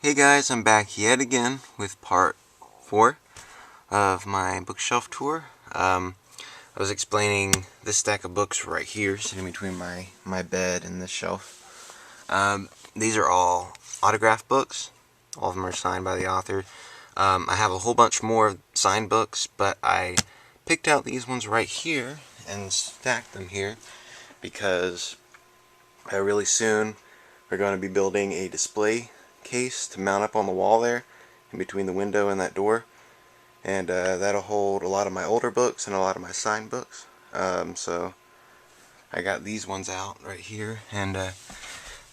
Hey guys, I'm back yet again with part 4 of my bookshelf tour. I was explaining this stack of books right here, sitting between my bed and this shelf. These are all autographed books. All of them are signed by the author. I have a whole bunch more signed books, but I picked out these ones right here and stacked them here because really soon we're going to be building a display case to mount up on the wall there in between the window and that door, and that'll hold a lot of my older books and a lot of my signed books. So I got these ones out right here, and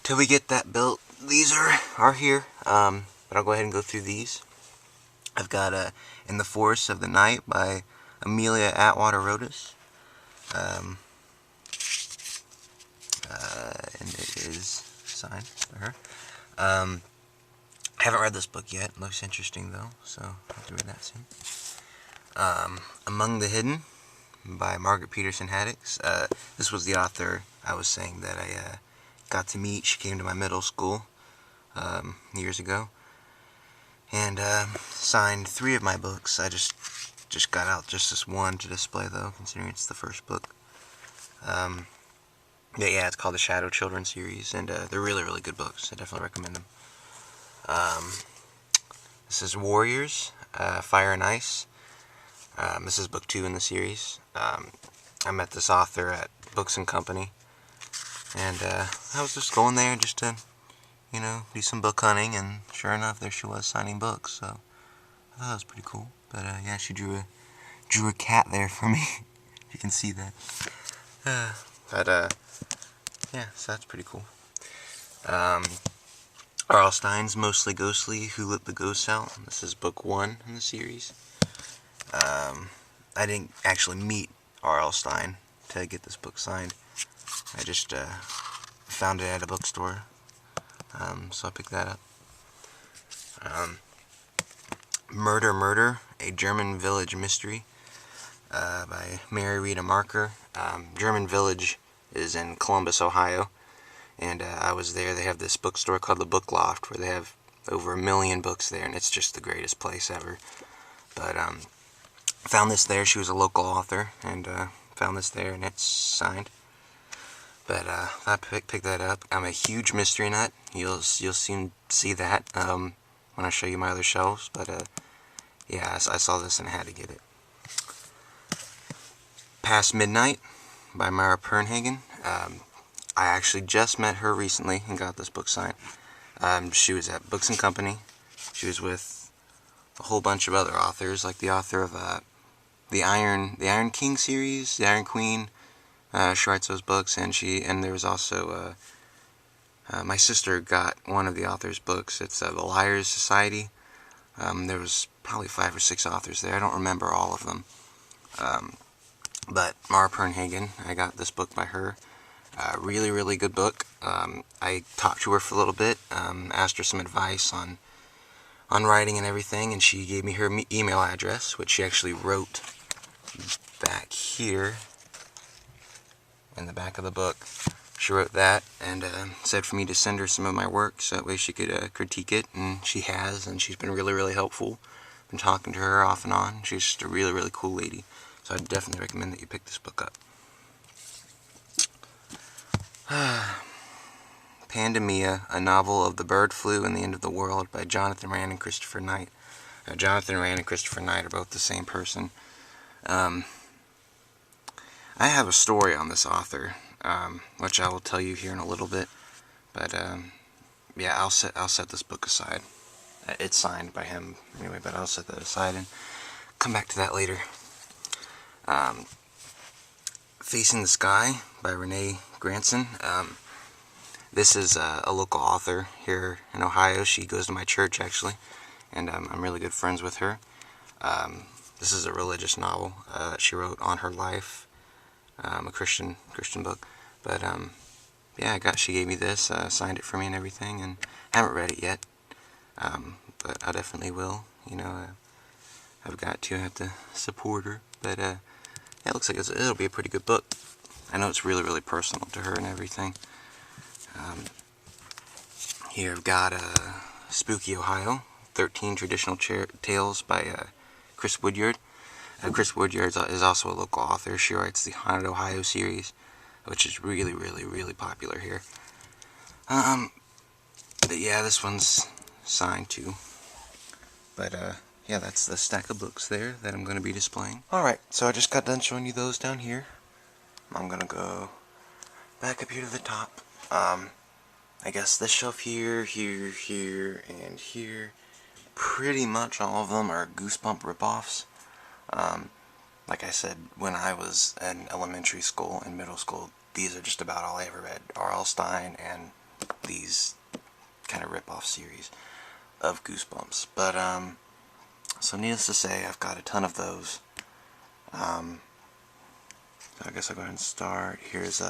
till we get that built, these are here. But I'll go ahead and go through these. I've got In the Forest of the Night by Amelia Atwater Rodas, and it is signed by her. I haven't read this book yet. It looks interesting though, so I'll have to read that soon. Among the Hidden by Margaret Peterson Haddix. This was the author I was saying that I got to meet. She came to my middle school years ago, and signed 3 of my books. I just got out just this one to display though, considering it's the first book. Yeah, it's called the Shadow Children series, and they're really good books. I definitely recommend them. This is Warriors, Fire and Ice. This is book 2 in the series. I met this author at Books and Company, and I was just going there just to, do some book hunting, and sure enough, there she was signing books, so I thought that was pretty cool. But yeah, she drew a cat there for me, if you can see that. Yeah, so that's pretty cool. R.L. Stine's Mostly Ghostly, Who Let the Ghosts Out. This is book 1 in the series. I didn't actually meet R.L. Stine to get this book signed. I just found it at a bookstore, so I picked that up. Murder, Murder, A German Village Mystery by Mary Rita Marker. German Village is in Columbus, Ohio. And I was there. They have this bookstore called the Book Loft, where they have over 1 million books there, and it's just the greatest place ever. But found this there. She was a local author, and found this there, and it's signed. But I picked that up. I'm a huge mystery nut. You'll soon see that when I show you my other shelves. But yeah, I saw this and I had to get it. Past Midnight by Mara Pernhagen. I actually just met her recently and got this book signed. She was at Books and Company. She was with a whole bunch of other authors, like the author of the Iron King series, the Iron Queen. She writes those books, and there was also my sister got one of the author's books. It's The Liars Society. There was probably 5 or 6 authors there. I don't remember all of them. But Mara Pernhagen, I got this book by her. Really good book. I talked to her for a little bit, asked her some advice on writing and everything, and she gave me her email address, which she actually wrote back here in the back of the book. She wrote that and said for me to send her some of my work so that way she could critique it, and she has, and she's been really helpful. Been talking to her off and on. She's just a really cool lady, so I definitely recommend that you pick this book up. Pandemia, A Novel of the Bird Flu and the End of the World by Jonathan Rand and Christopher Knight. Jonathan Rand and Christopher Knight are both the same person. I have a story on this author, which I will tell you here in a little bit. But yeah, I'll set this book aside. It's signed by him anyway, but I'll set that aside and come back to that later. Facing the Sky by Renee Granson. This is a local author here in Ohio. She goes to my church, actually, and I'm really good friends with her. This is a religious novel that she wrote on her life, a Christian book. But yeah, she gave me this, signed it for me and everything, and I haven't read it yet, but I definitely will. I've got to have to support her. But yeah, it looks like it'll be a pretty good book. I know it's really personal to her and everything. Here I've got Spooky Ohio, 13 Traditional Tales by Chris Woodyard. Chris Woodyard is also a local author. She writes the Haunted Ohio series, which is really popular here. But yeah, this one's signed too. But yeah, that's the stack of books there that I'm going to be displaying. Alright, so I just got done showing you those down here. I'm going to go back up here to the top. I guess this shelf here, and here, pretty much all of them are Goosebump ripoffs. Like I said, when I was in elementary school and middle school, these are just about all I ever read. R.L. Stine and these kind of ripoff series of Goosebumps. But, so needless to say, I've got a ton of those. So I guess I'll go ahead and start. Here's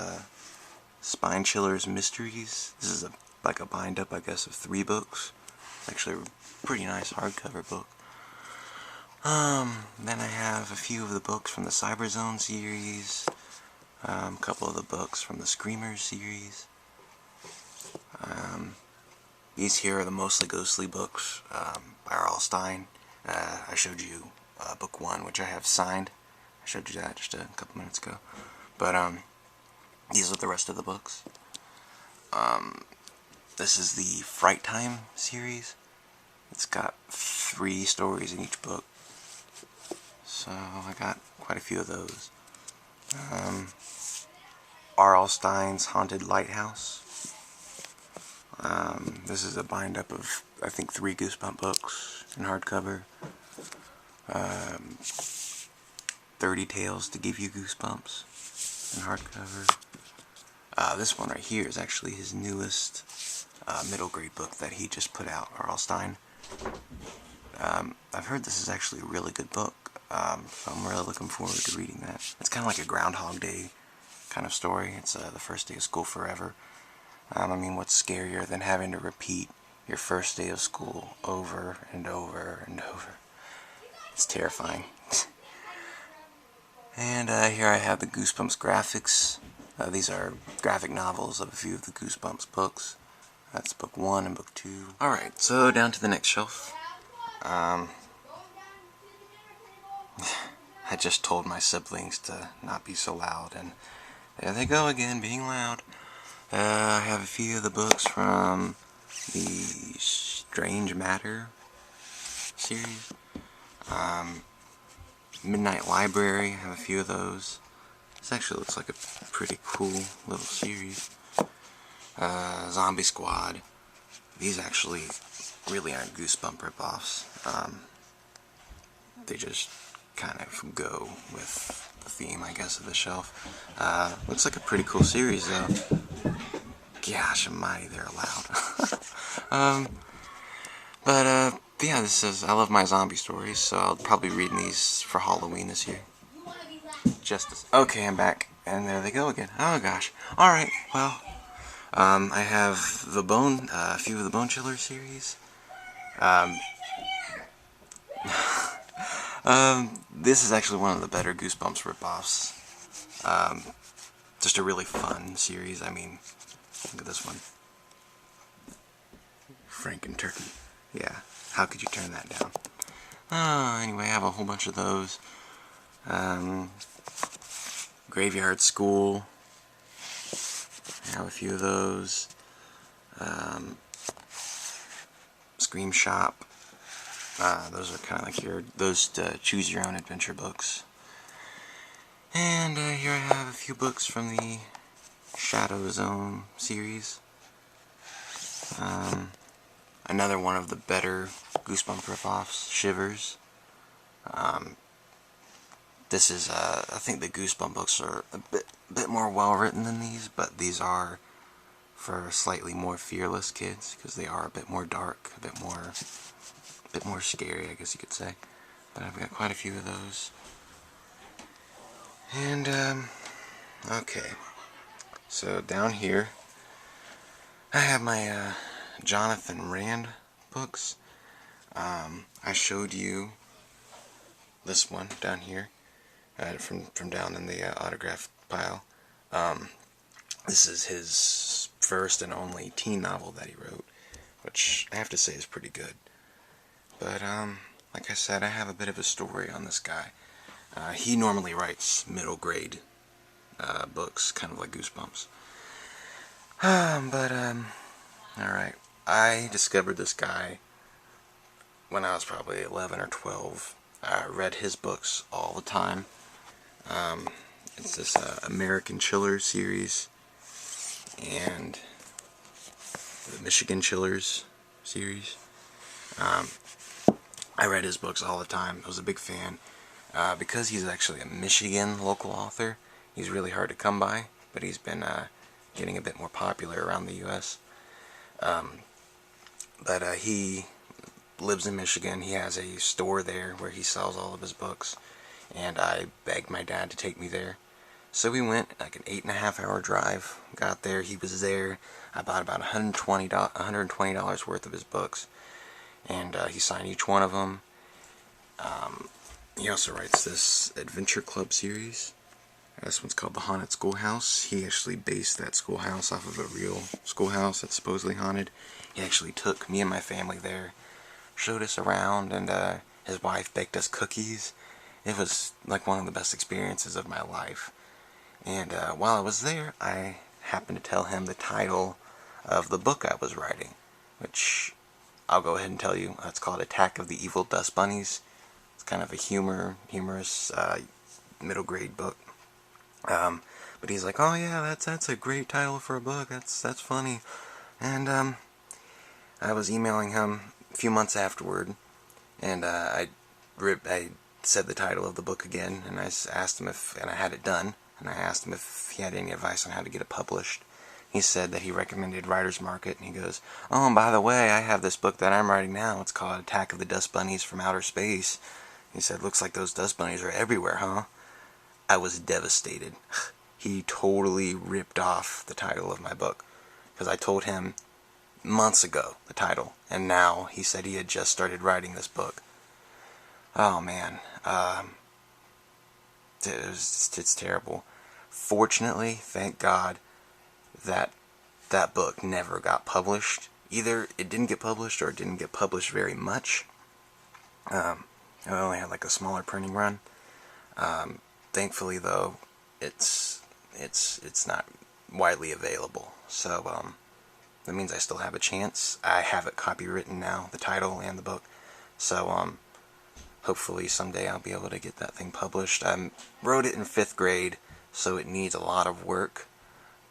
Spine Chiller's Mysteries. This is like a bind-up, I guess, of 3 books. Actually a pretty nice hardcover book. Then I have a few of the books from the Cyberzone series, a couple of the books from the Screamers series. These here are the mostly ghostly books by R.L. Stine. I showed you book 1, which I have signed. I showed you that just a couple minutes ago. But these are the rest of the books. This is the Fright Time series. It's got 3 stories in each book. So I got quite a few of those. R.L. Stine's Haunted Lighthouse. This is a bind-up of, I think, 3 Goosebump books in hardcover. 30 Tales to Give You Goosebumps in hardcover. This one right here is actually his newest middle grade book that he just put out, R.L. Stine. I've heard this is actually a really good book, so I'm really looking forward to reading that. It's kind of like a Groundhog Day kind of story. It's the first day of school forever. I mean, what's scarier than having to repeat your first day of school over and over and over? It's terrifying. And here I have the Goosebumps graphics. These are graphic novels of a few of the Goosebumps books. That's book 1 and book 2. Alright, so down to the next shelf. I just told my siblings to not be so loud, and there they go again, being loud. I have a few of the books from the Strange Matter series. Midnight Library, I have a few of those. This actually looks like a pretty cool little series. Zombie Squad. These actually really aren't Goosebump ripoffs. They just kind of go with the theme, I guess, of the shelf. Looks like a pretty cool series, though. Gosh almighty, they're loud. But yeah, this is, I love my zombie stories, so I'll probably be reading these for Halloween this year. Okay, I'm back, and there they go again. Oh gosh. Alright, well, I have the a few of the Bone Chiller series. This is actually one of the better Goosebumps ripoffs. Just a really fun series. I mean, look at this one. Franken Turkey. Yeah, how could you turn that down? Anyway, I have a whole bunch of those. Graveyard School. I have a few of those. Scream Shop. Those are kind of like those choose your own adventure books. And here I have a few books from the Shadow Zone series. Another one of the better Goosebump ripoffs, Shivers. This is, I think the Goosebump books are a bit more well written than these, but these are for slightly more fearless kids, because they are a bit more dark, a bit more scary, I guess you could say. But I've got quite a few of those. And, okay. So down here, I have my Jonathan Rand books. I showed you this one down here, from down in the autograph pile. This is his first and only teen novel that he wrote. which I have to say is pretty good. But, like I said, I have a bit of a story on this guy. He normally writes middle grade books, kind of like Goosebumps. Alright. I discovered this guy when I was probably 11 or 12. I read his books all the time. It's this American Chillers series and the Michigan Chillers series. I read his books all the time. I was a big fan. Because he's actually a Michigan local author, he's really hard to come by, but he's been getting a bit more popular around the U.S. He lives in Michigan. He has a store there where he sells all of his books, and I begged my dad to take me there. So we went, like an 8.5-hour drive. Got there, he was there. I bought about $120 worth of his books, and he signed each one of them. He also writes this Adventure Club series. This one's called The Haunted Schoolhouse. He actually based that schoolhouse off of a real schoolhouse that's supposedly haunted. He actually took me and my family there, showed us around, and his wife baked us cookies. It was like one of the best experiences of my life. And while I was there, I happened to tell him the title of the book I was writing, which I'll go ahead and tell you. It's called Attack of the Evil Dust Bunnies. It's kind of a humorous middle grade book. But he's like, oh yeah, that's a great title for a book. That's funny. And I was emailing him a few months afterward, and I said the title of the book again, and I asked him and I had it done, and I asked him if he had any advice on how to get it published. He said that he recommended Writer's Market, and he goes, oh, and by the way, I have this book that I'm writing now. It's called Attack of the Dust Bunnies from Outer Space. He said, looks like those dust bunnies are everywhere, huh? I was devastated. He totally ripped off the title of my book, because I told him months ago the title, and now he said he had just started writing this book. Oh man, it's terrible. Fortunately, thank God, that book never got published. Either it didn't get published or it didn't get published very much. It only had like a smaller printing run. Thankfully, though, it's not widely available. So that means I still have a chance. I have it copywritten now, the title and the book. So hopefully someday I'll be able to get that thing published. I wrote it in 5th grade, so it needs a lot of work.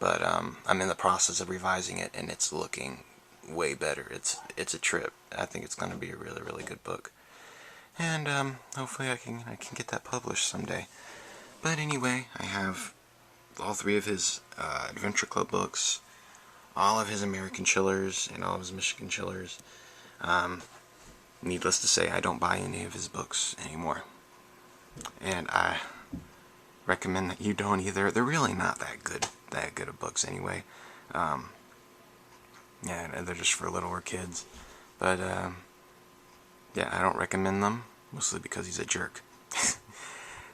But I'm in the process of revising it, and it's looking way better. It's a trip. I think it's going to be a really, really good book. And hopefully I can get that published someday. But anyway, I have all 3 of his Adventure Club books, all of his American Chillers, and all of his Michigan Chillers. Needless to say, I don't buy any of his books anymore. And I recommend that you don't either. They're really not that good of books anyway. Yeah, they're just for littler kids. But yeah, I don't recommend them, mostly because he's a jerk.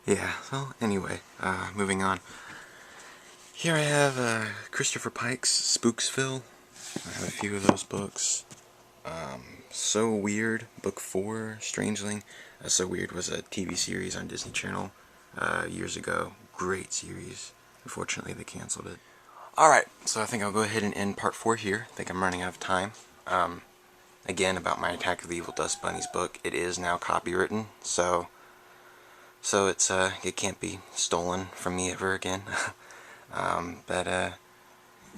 Yeah, so anyway, moving on. Here I have Christopher Pike's Spooksville. I have a few of those books. So Weird, Book 4, Strangeling. So Weird was a TV series on Disney Channel years ago. Great series. Unfortunately, they canceled it. Alright, so I think I'll go ahead and end part 4 here. I think I'm running out of time. Again, about my Attack of the Evil Dust Bunnies book, it is now copywritten, so it's it can't be stolen from me ever again.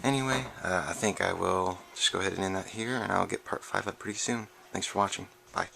Anyway, I think I will just go ahead and end that here, and I'll get part 5 up pretty soon. Thanks for watching. Bye.